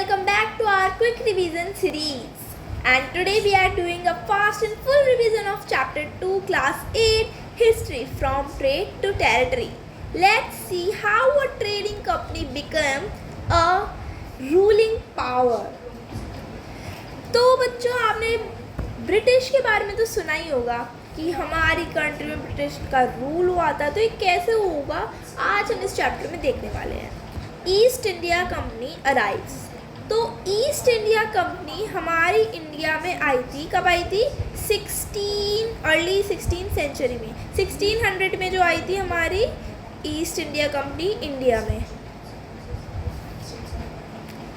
welcome back to our quick revision series. And today we are doing a fast and full revision of chapter 2 class 8 history from trade to territory. Let's see how a trading company became a ruling power. तो बच्चों आपने British के बारे में तो सुना ही होगा कि हमारी कंट्री में ब्रिटिश का रूल हुआ था, तो ये कैसे होगा आज हम इस चैप्टर में देखने वाले हैं. East India company arrives. तो ईस्ट इंडिया कंपनी हमारी इंडिया में आई थी. कब आई थी? अर्ली 16th सेंचुरी में. 1600 में जो आई थी हमारी ईस्ट इंडिया कंपनी इंडिया में.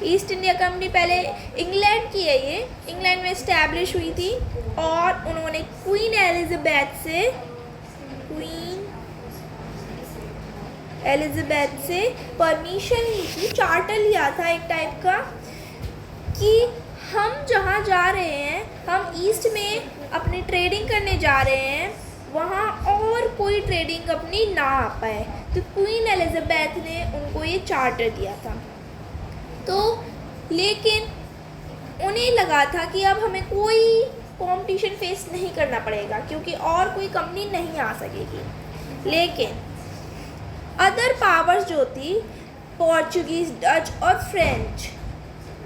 ईस्ट इंडिया कंपनी पहले इंग्लैंड की है, ये इंग्लैंड में इस्टेब्लिश हुई थी और उन्होंने क्वीन एलिजाबेथ से परमिशन ली थी, चार्टर लिया था एक टाइप का कि हम जहाँ जा रहे हैं, हम ईस्ट में अपनी ट्रेडिंग करने जा रहे हैं, वहाँ और कोई ट्रेडिंग कंपनी ना आ पाए. तो क्वीन एलिजाबेथ ने उनको ये चार्टर दिया था. तो लेकिन उन्हें लगा था कि अब हमें कोई कंपटीशन फेस नहीं करना पड़ेगा क्योंकि और कोई कंपनी नहीं आ सकेगी. लेकिन अदर पावर्स जो थी, पोर्चुगीज़, डच और फ्रेंच,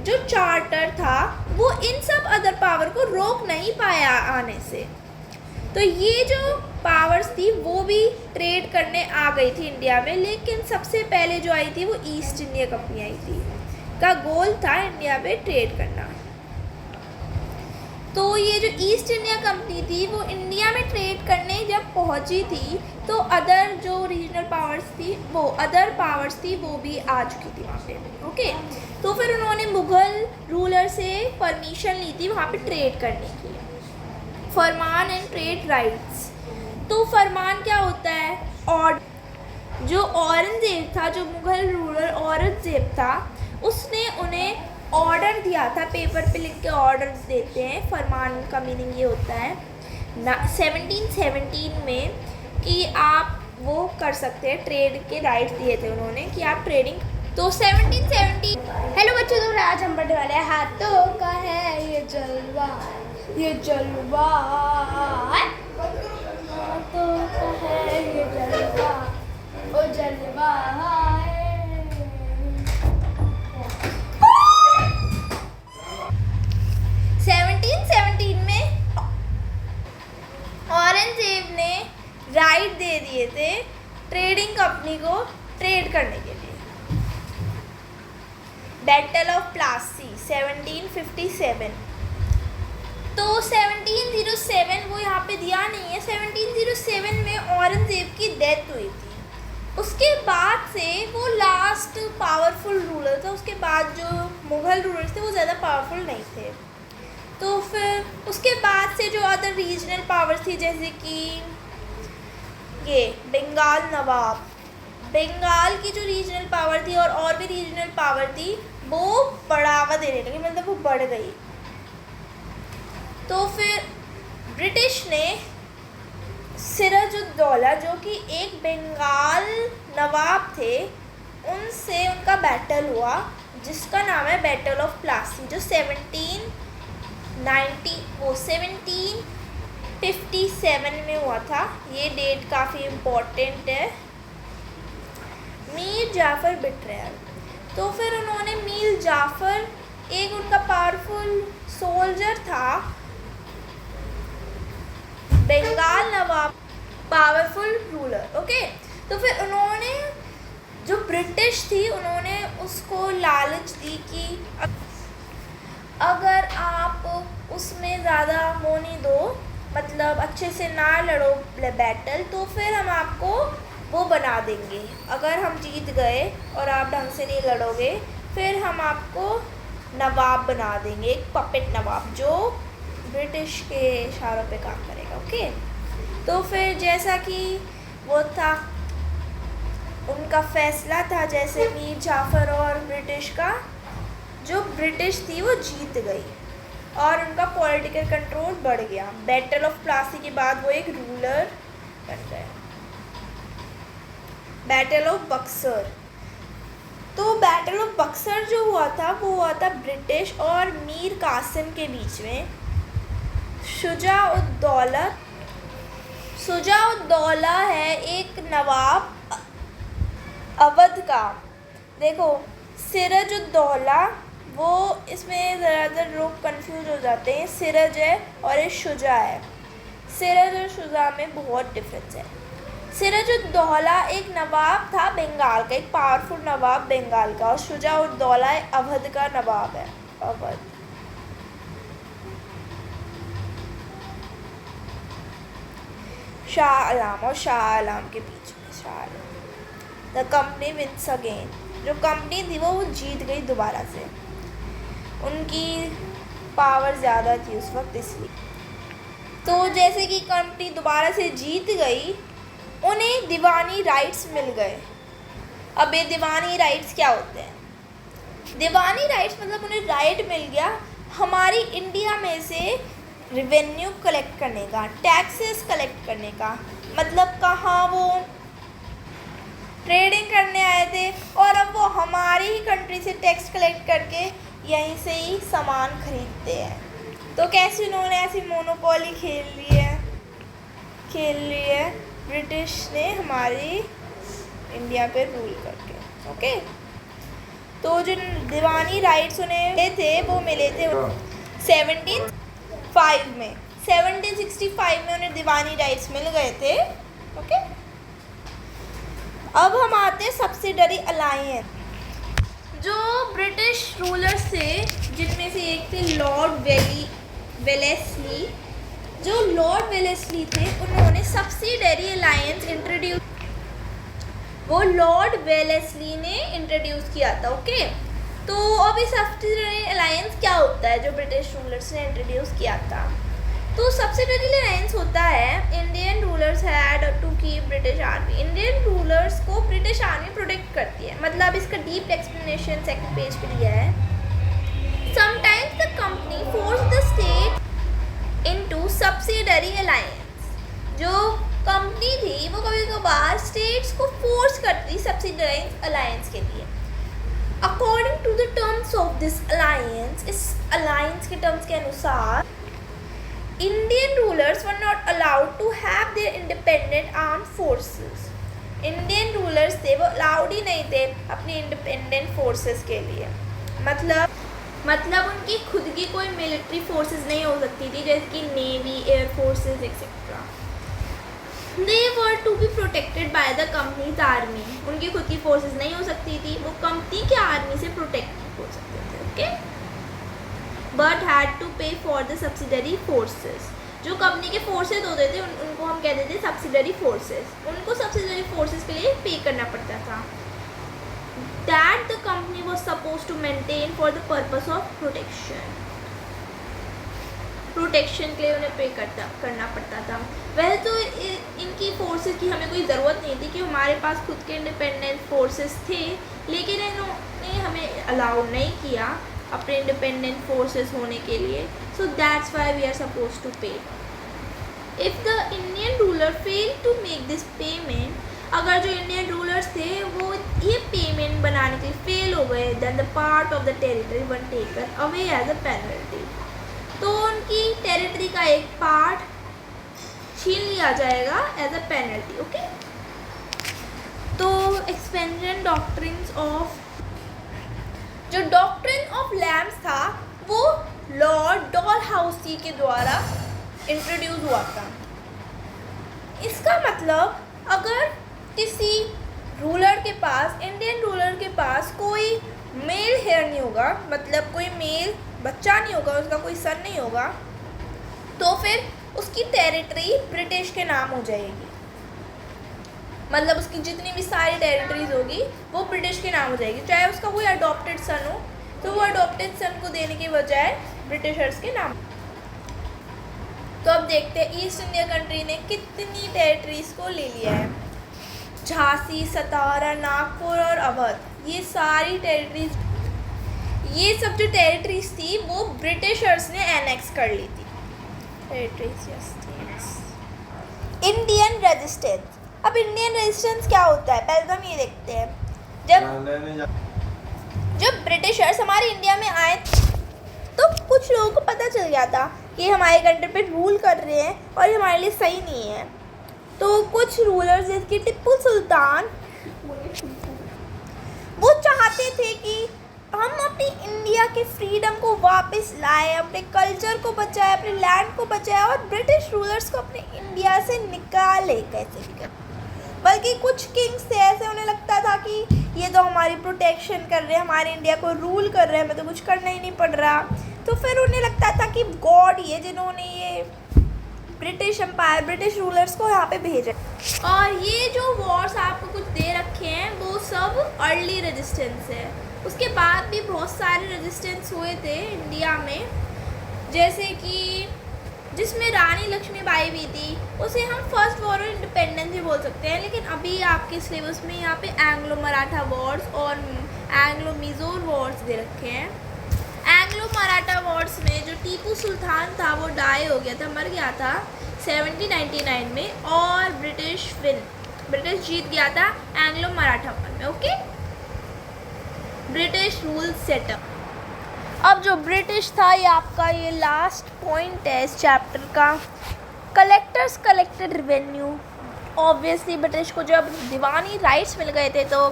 जो चार्टर था वो इन सब अदर पावर को रोक नहीं पाया आने से. तो ये जो पावर्स थी वो भी ट्रेड करने आ गई थी इंडिया में. लेकिन सबसे पहले जो आई थी वो ईस्ट इंडिया कंपनी आई थी. का गोल था इंडिया में ट्रेड करना. तो ये जो ईस्ट इंडिया कंपनी थी वो इंडिया में ट्रेड करने जब पहुंची थी तो अदर जो रीजनल पावर्स थी वो भी आ चुकी थी वहाँ पे. ओके, तो फिर उन्होंने मुग़ल रूलर से परमिशन ली थी वहाँ पे ट्रेड करने की. फरमान एंड ट्रेड राइट्स. तो फरमान क्या होता है? और जो औरंगज़ेब था, जो मुग़ल रूलर औरंगज़ेब था, उसने उन्हें ऑर्डर दिया था. पेपर पे लिख के ऑर्डर देते हैं. फरमान का मीनिंग ये होता है 1717 में कि आप वो कर सकते हैं, ट्रेड के राइट्स दिए थे उन्होंने कि आप ट्रेडिंग. तो 1717. हेलो बच्चों, तो आज हम पढ़ने वाले हैं हाथों का है ये जलवा, ये जलवा, हाथों का है ये जलवा, ओ जलवा है. 1717 में औरंगजेब ने राइट दे दिए थे ट्रेडिंग कंपनी को ट्रेड करने के लिए. Battle of Plassey 1757. तो 1707 वो यहाँ पे दिया नहीं है. 1707 में औरंगजेब की डेथ हुई थी. उसके बाद से वो लास्ट पावरफुल रूलर था. उसके बाद जो मुग़ल रूलर्स थे वो ज़्यादा पावरफुल नहीं थे. तो फिर उसके बाद से जो अदर रीजनल पावर्स थी, जैसे कि ये बंगाल नवाब, बंगाल की जो रीजनल पावर थी और भी रीजनल पावर थी, वो बढ़ावा देने लगी, मतलब वो बढ़ गई. तो फिर ब्रिटिश ने सिराजुद्दौला, जो कि एक बंगाल नवाब थे, उनसे उनका बैटल हुआ जिसका नाम है बैटल ऑफ प्लासी, जो 1757 में हुआ था. ये डेट काफ़ी इम्पोर्टेंट है. मीर जाफ़र बिट्रेयल. तो फिर उन्होंने मीर जाफ़र, एक उनका पावरफुल सोल्जर था, बंगाल नवाब, पावरफुल रूलर. ओके, तो फिर उन्होंने जो ब्रिटिश थी उन्होंने उसको लालच दी कि अगर आप उसमें ज़्यादा वो नहीं दो, मतलब अच्छे से ना लड़ो बैटल, तो फिर हम आपको वो बना देंगे. अगर हम जीत गए और आप ढंग से नहीं लड़ोगे, फिर हम आपको नवाब बना देंगे, एक पपेट नवाब जो ब्रिटिश के इशारों पे काम करेगा. ओके, तो फिर जैसा कि वो था, उनका फैसला था, जैसे मीर जाफ़र और ब्रिटिश का, जो ब्रिटिश थी वो जीत गई और उनका पॉलिटिकल कंट्रोल बढ़ गया. बैटल ऑफ प्लासी के बाद वो एक रूलर बन गए. Battle of Buxar. तो बैटल ऑफ बक्सर जो हुआ हुआ था वो हुआ था ब्रिटिश और मीर कासिम के बीच में। शुजाउद्दौला है एक नवाब अवध का। देखो सिराजुद्दौला, वो इसमें ज़्यादातर लोग कंफ्यूज हो जाते हैं। सिराज है और ये शुजा है। सिराज और शुजा में बहुत डिफरेंस है। सिराजुद्दौला एक नवाब था बंगाल का, एक पावरफुल नवाब बंगाल का, और शुजाउद्दौला अवध का नवाब है। अवध। शाह आलम के बीच में Shah Alam. The company wins again, जो कंपनी थी वो जीत गई दोबारा से। उनकी पावर ज़्यादा थी उस वक्त, इसलिए। तो जैसे कि कंपनी दोबारा से जीत गई, उन्हें दीवानी राइट्स मिल गए। अब ये दीवानी राइट्स क्या होते हैं? दीवानी राइट्स मतलब उन्हें राइट मिल गया हमारी इंडिया में से रेवेन्यू कलेक्ट करने का, टैक्सेस कलेक्ट करने का। मतलब कहाँ वो ट्रेडिंग करने आए थे और अब वो हमारी ही कंट्री से टैक्स कलेक्ट करके यहीं से ही सामान खरीदते हैं। तो कैसे उन्होंने ऐसी मोनोपोली खेल ली है ब्रिटिश ने हमारी इंडिया पे रूल करके। ओके, तो जो दीवानी राइट्स उन्हें मिले थे वो मिले थे 1765 में। 1765 में उन्हें दीवानी राइट्स मिल गए थे। ओके, अब हम आते हैं सब्सिडरी अलायंस। जो ब्रिटिश रूलर्स थे जिनमें से एक थे लॉर्ड वेलेस्ली। जो लॉर्ड वेलेस्ली थे उन्होंने सब्सिडरी अलायंस इंट्रोड्यूस, वो लॉर्ड वेलेस्ली ने इंट्रोड्यूस किया था। ओके, तो अभी सब्सिडरी अलायंस क्या होता है जो ब्रिटिश रूलर्स ने इंट्रोड्यूस किया था? तो सब्सिडरी अलायंस होता है Indian rulers had to keep British army. Indian rulers को ब्रिटिश आर्मी प्रोटेक्ट करती है। मतलब इसका डीप एक्सप्लेनेशन सेकंड पेज पे दिया है। Sometimes the company force the state into subsidiary alliance. जो कंपनी थी वो कभी कभार स्टेट्स को फोर्स करती सब्सिडरी अलायंस के लिए। According to the terms of this alliance, इस अलायंस के टर्म्स के अनुसार Indian rulers were not allowed to have their independent armed forces. Indian rulers थे वो अलाउड ही नहीं थे अपनी इंडिपेंडेंट फोर्सेस के लिए। मतलब उनकी खुद की कोई मिलिट्री फोर्सेस नहीं हो सकती थी, जैसे कि navy, air forces etcetera. They were to be protected by the company's army. उनकी खुद की फोर्सेस नहीं हो सकती थी, वो कंपनी के आर्मी से प्रोटेक्ट हो सकते थे। Okay, but had to pay for the subsidiary forces. जो कंपनी के फोर्सेज होते थे उनको हम कहते थे सब्सिडरी फोर्सेस। उनको सब्सिडरी फोर्सेस के लिए पे करना पड़ता था। That the company was suppose to maintain for the purpose of protection के लिए उन्हें पे करना पड़ता था। वैसे तो इनकी फोर्सेस की हमें कोई ज़रूरत नहीं थी कि हमारे पास खुद के इंडिपेंडेंट फोर्सेस थे, लेकिन इन्होंने हमें अलाउ नहीं किया अपने इंडिपेंडेंट फोर्सेस होने के लिए। So that's why we are suppose to pay. If the Indian ruler fail to make this payment, अगर जो इंडियन रूलर्स थे वो ये पेमेंट बनाने के लिए फेल हो गए, then the part of the territory one taken away as a penalty. तो उनकी टेरिटरी का एक पार्ट छीन लिया जाएगा एज अ पेनल्टी। ओके, तो एक्सपेंशन डॉक्ट्रिन्स ऑफ, जो डॉक्ट्रिन ऑफ लैम्स था वो लॉर्ड डॉलहाउसी के द्वारा इंट्रोड्यूस हुआ था। इसका मतलब अगर किसी रूलर के पास, इंडियन रूलर के पास कोई मेल हेयर नहीं होगा, मतलब कोई मेल बच्चा नहीं होगा, उसका कोई सन नहीं होगा, तो फिर उसकी टेरिटरी ब्रिटिश के नाम हो जाएगी। मतलब उसकी जितनी भी सारी टेरिटरीज होगी वो ब्रिटिश के नाम हो जाएगी। चाहे उसका कोई अडॉप्टेड सन हो तो वो अडॉप्टेड सन को देने के बजाय ब्रिटिशर्स के नाम। तो अब देखते हैं ईस्ट इंडिया कंट्री ने कितनी टेरिटरीज को ले लिया है। झांसी, सतारा, नागपुर और अवध, ये सारी टेरिटरीज, ये सब जो टेरिटरीज थी वो ब्रिटिशर्स ने एनेक्स कर ली थी। टेरिटरीज या स्टेट्स। Indian resistance. अब इंडियन रेजिस्टेंस क्या होता है पहले तो हम ये देखते हैं। जब ब्रिटिशर्स हमारे इंडिया में आए तो कुछ लोगों को पता चल गया था कि हमारे कंट्री पे रूल कर रहे हैं और ये हमारे लिए सही नहीं है। तो कुछ रूलर्स जैसे कि टिप्पू सुल्तान, वो चाहते थे कि हम अपनी इंडिया के फ्रीडम को वापस लाएं, अपने कल्चर को बचाएं, अपने लैंड को बचाएं और ब्रिटिश रूलर्स को अपने इंडिया से निकाले कैसे भी कर। बल्कि कुछ किंग्स थे ऐसे, उन्हें लगता था कि ये तो हमारी प्रोटेक्शन कर रहे हैं, हमारे इंडिया को रूल कर रहे हैं, हमें तो कुछ करना ही नहीं पड़ रहा। तो फिर उन्हें लगता था कि गॉड ये जिन्होंने ये ब्रिटिश एम्पायर, ब्रिटिश रूलर्स को यहाँ पे भेजा। और ये जो वॉर्स आपको कुछ दे रखे हैं वो सब अर्ली रेजिस्टेंस है। उसके बाद भी बहुत सारे रेजिस्टेंस हुए थे इंडिया में, जैसे कि जिसमें रानी लक्ष्मीबाई भी थी, उसे हम फर्स्ट वॉर ऑफ इंडिपेंडेंस ही बोल सकते हैं। लेकिन अभी आपके सिलेबस में यहाँ पे एंग्लो मराठा वॉर्स और एंग्लो मिज़ोर वॉर्स दे रखे हैं। एंग्लो मराठा वॉर्स में जो टीपू सुल्तान था वो डाई हो गया था, मर गया था 1799 में, और ब्रिटिश जीत गया था एंग्लो मराठा वॉर में। Okay, British rule setup. अब जो ब्रिटिश था, ये आपका ये लास्ट पॉइंट है इस चैप्टर का। Collectors collected revenue. Obviously British को जब दीवानी राइट्स मिल गए थे तो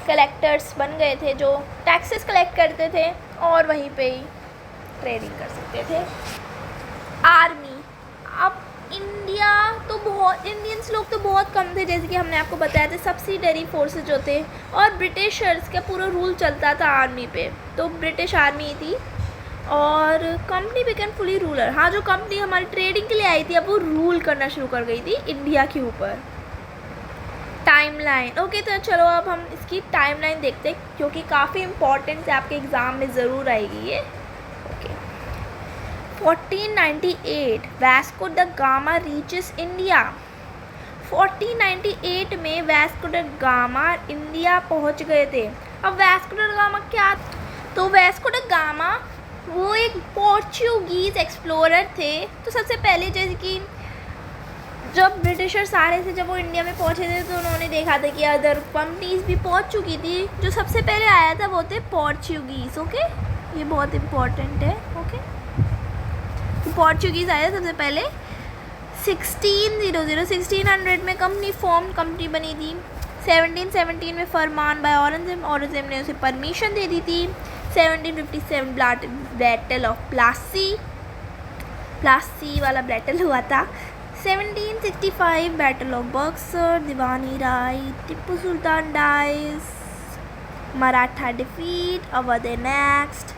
कलेक्टर्स बन गए थे जो टैक्सेस कलेक्ट करते थे और वहीं पे ही ट्रेडिंग कर सकते थे। आर्मी। अब इंडियंस लोग तो बहुत कम थे, जैसे कि हमने आपको बताया था, सब्सिडरी फोर्सेस जो थे, और ब्रिटिशर्स का पूरा रूल चलता था आर्मी पे। तो ब्रिटिश आर्मी थी और कंपनी बिकन फुली रूलर। हाँ, जो कंपनी हमारी ट्रेडिंग के लिए आई थी अब वो रूल करना शुरू कर गई थी इंडिया के ऊपर। टाइमलाइन। ओके, तो चलो अब हम इसकी टाइमलाइन देखते हैं क्योंकि काफ़ी इम्पोर्टेंट है, आपके एग्ज़ाम में ज़रूर आएगी ये। Okay, 1498 Vasco the gamma reaches India. 1498 में वास्को ड गामा इंडिया पहुंच गए थे। अब वास्को ड गामा क्या? तो वास्को ड गामा वो एक पोर्चुगीज़ एक्सप्लोरर थे। तो सबसे पहले जैसे कि जब ब्रिटिशर सारे थे, जब वो इंडिया में पहुंचे थे तो उन्होंने देखा था कि अदर कंपनीज भी पहुंच चुकी थी। जो सबसे पहले आया था वो थे पोर्चुगीज़। ओके, ये बहुत इम्पोर्टेंट है। ओके, तो पोर्चुगीज़ आया सबसे पहले 1600 में कंपनी बनी थी। 1717 में फरमान बाय औरंगजेब ने उसे परमिशन दे दी थी। 1757 बैटल ऑफ प्लासी वाला बैटल हुआ था। 1765 बैटल ऑफ बक्सर, दीवानी राय, Tipu Sultan dies, Maratha defeat, Awadh annexed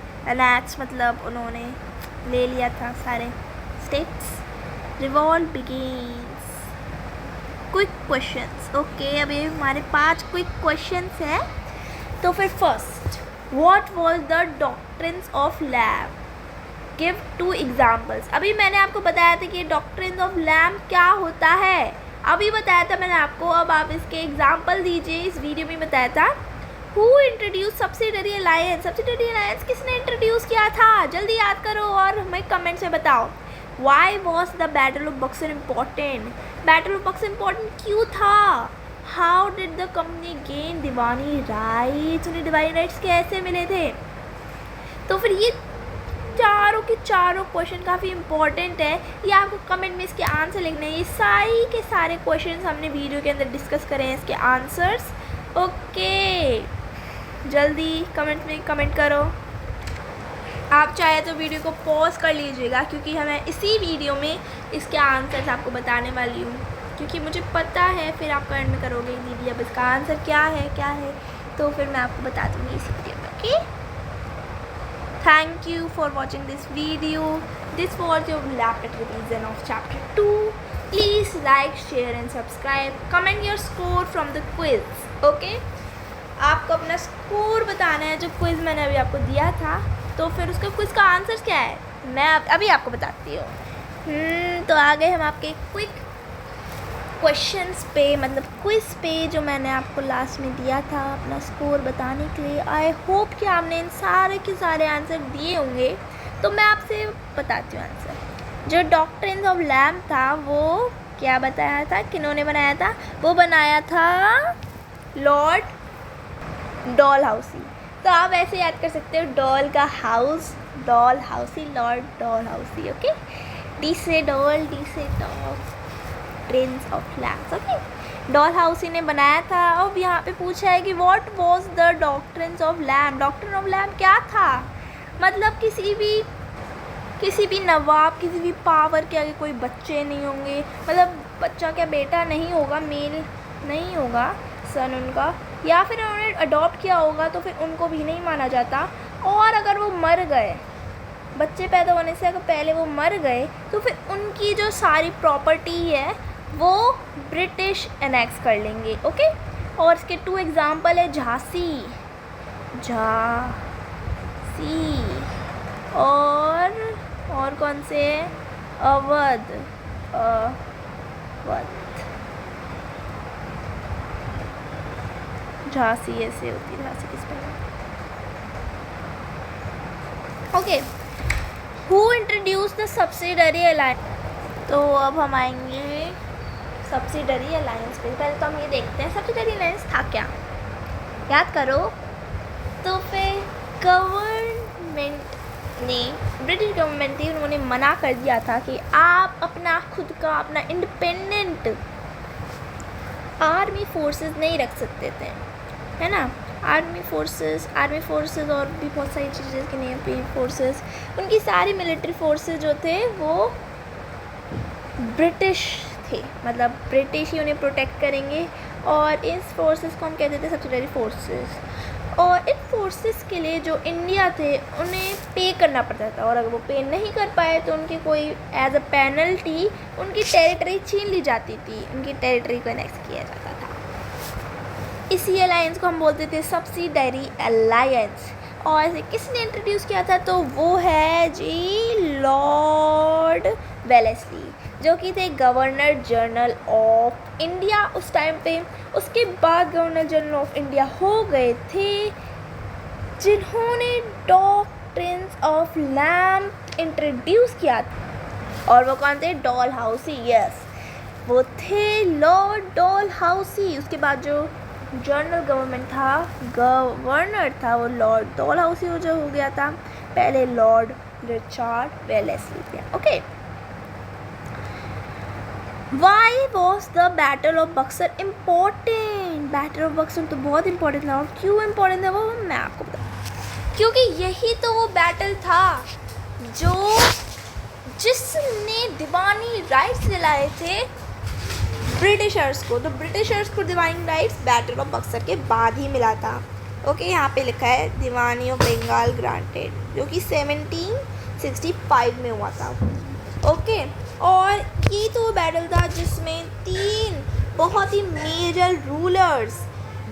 मतलब उन्होंने ले लिया था सारे स्टेट्स। Revolt begins. Quick questions. Okay, अभी हमारे 5 क्विक क्वेश्चंस हैं। तो फिर first, what was the doctrines of लैम? Give 2 examples. अभी मैंने आपको बताया था कि डॉक्ट्रिन्स ऑफ लैम क्या होता है, अभी बताया था मैंने आपको। अब आप इसके एग्जाम्पल दीजिए। इस वीडियो में बताया था who introduce subsidiary alliance. Subsidiary alliance किसने इंट्रोड्यूस किया था? जल्दी याद करो और हमें कमेंट्स में बताओ। Why was the battle of Buxar important? Battle of Buxar important क्यों था? How did the company gain Deewani rights? उन्हें दीवानी राइट्स कैसे मिले थे? तो फिर ये चारों के चारों क्वेश्चन काफ़ी इंपॉर्टेंट है। ये आपको कमेंट में इसके आंसर लिखने हैं। ये सारी के सारे क्वेश्चन हमने वीडियो के अंदर डिस्कस करे हैं, इसके आंसर्स। ओके, जल्दी कमेंट में कमेंट करो। आप चाहे तो वीडियो को पॉज कर लीजिएगा क्योंकि हमें इसी वीडियो में इसके आंसर्स आपको बताने वाली हूँ, क्योंकि मुझे पता है फिर आप कमेंट में करोगे दीदी अब इसका आंसर क्या है, तो फिर मैं आपको बता दूँगी इसी वीडियो में। Okay, thank you for watching this video. This was your rapid revision of chapter 2. Please like, share and subscribe. Comment your score from the quiz. Okay, आपको अपना स्कोर बताना है जो क्विज़ मैंने अभी आपको दिया था। तो फिर उसका क्विज़ का आंसर क्या है मैं अभी आपको बताती हूँ। तो आ गए हम आपके क्विक क्वेश्चंस पे, मतलब क्विज़ पे, जो मैंने आपको लास्ट में दिया था अपना स्कोर बताने के लिए। आई होप कि आपने इन सारे के सारे आंसर दिए होंगे। तो मैं आपसे बताती हूँ आंसर। जो डॉक्ट्रिन्स ऑफ लैम था वो क्या बताया था, किन्होंने बनाया था? वो बनाया था लॉर्ड डलहौसी। तो आप ऐसे याद कर सकते हो डॉल का हाउस, Dalhousie, Lord Dalhousie, okay. D से डॉल, डी से डॉल, prince of lapse, okay. Dalhousie ने बनाया था। अब यहाँ पे पूछा है कि what was the doctrines of लैम्प। डॉक्ट्रिन ऑफ लैम्प क्या था? मतलब किसी भी नवाब, किसी भी पावर के आगे कोई बच्चे नहीं होंगे, मतलब बच्चा क्या बेटा नहीं होगा, मेल नहीं होगा सन उनका, या फिर उन्होंने अडॉप्ट किया होगा तो फिर उनको भी नहीं माना जाता। और अगर वो मर गए, बच्चे पैदा होने से अगर पहले वो मर गए, तो फिर उनकी जो सारी प्रॉपर्टी है वो ब्रिटिश एनेक्स कर लेंगे, ओके। और इसके 2 एग्जाम्पल है झांसी, और कौन से है? अवध, झांसी ऐसे होती है, झांसी किस पे? Okay. Who introduce the subsidiary alliance. तो अब हम आएंगे सब्सिडरी अलायंस पे। पहले तो हम ये देखते हैं सब्सिडरी अलायंस था क्या, याद करो। तो फिर गवर्नमेंट ने, ब्रिटिश गवर्नमेंट थी, उन्होंने मना कर दिया था कि आप अपना खुद का अपना इंडिपेंडेंट आर्मी फोर्सेस नहीं रख सकते थे, है ना। आर्मी फोर्सेस और भी बहुत सारी चीज़ें की नेम पे फोर्सेस, उनकी सारी मिलिट्री फोर्सेस जो थे वो ब्रिटिश थे, मतलब ब्रिटिश ही उन्हें प्रोटेक्ट करेंगे। और इस फोर्सेस को हम कहते थे सब्सिडरी फोर्सेस। और इन फोर्सेस के लिए जो इंडिया थे उन्हें पे करना पड़ता था, और अगर वो पे नहीं कर पाए तो उनकी कोई एज अ पेनल्टी उनकी टेरिटरी छीन ली जाती थी, उनकी टेरिटरी को एनेक्स किया जाता था। इसी अलायंस को हम बोलते थे सब्सिडरी अलायंस। और इसे किसने इंट्रोड्यूस किया था? तो वो है जी लॉर्ड वेलेस्ली, जो कि थे गवर्नर जनरल ऑफ इंडिया उस टाइम पे। उसके बाद गवर्नर जनरल ऑफ इंडिया हो गए थे जिन्होंने डॉक्ट्रिन्स ऑफ लैम्प इंट्रोड्यूस किया था। और वो कौन थे? डॉल हाउसी, यस, वो थे लॉर्ड डॉल हाउसी। उसके बाद जो जनरल गवर्नमेंट था, गवर्नर था, वो लॉर्ड डॉल हाउसी जो हो गया था। पहले लॉर्ड रिचर्ड वेलेस्ली थे, okay. Why was the battle of Buxar important? Battle of Buxar तो बहुत इंपॉर्टेंट था। और क्यों इम्पोर्टेंट था वो मैं आपको बता, क्योंकि यही तो वो बैटल था जिसने दीवानी राइट्स दिलाए थे ब्रिटिशर्स को। तो ब्रिटिशर्स को दीवानी राइट्स बैटल ऑफ बक्सर के बाद ही मिला था, ओके। यहाँ पे लिखा है दीवानी ऑफ बंगाल ग्रांटेड, जो कि 1765 में हुआ था, ओके। और ये तो बैटल था जिसमें 3 बहुत ही मेजर रूलर्स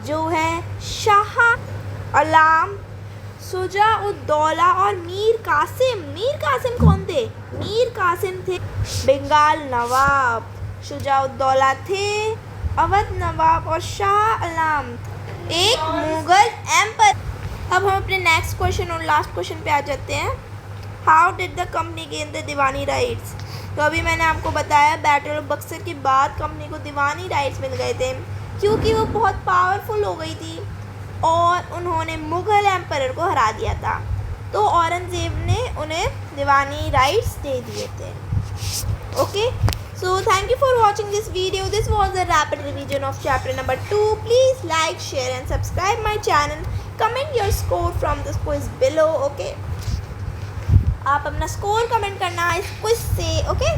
जो हैं शाह आलम, शुजा-उद-दौला और मीर कासिम। मीर कासिम कौन थे? मीर कासिम थे बंगाल नवाब, शुजा-उद-दौला थे अवध नवाब, और शाह आलम एक मुगल एम्पर। अब हम अपने नेक्स्ट क्वेश्चन और लास्ट क्वेश्चन पे आ जाते हैं। How did the company gain the Deewani rights? तो अभी मैंने आपको बताया बैटल ऑफ बक्सर के बाद कंपनी को दीवानी राइट्स मिल गए थे, क्योंकि वो बहुत पावरफुल हो गई थी और उन्होंने मुगल एम्पर को हरा दिया था। तो औरंगज़ेब ने उन्हें दीवानी राइट्स दे दिए थे, okay. So thank you for watching this video. This was a rapid revision of chapter number 2. Please like, share and subscribe my channel. Comment your score from this quiz below, okay? आप अपना score comment करना इस quiz से, okay.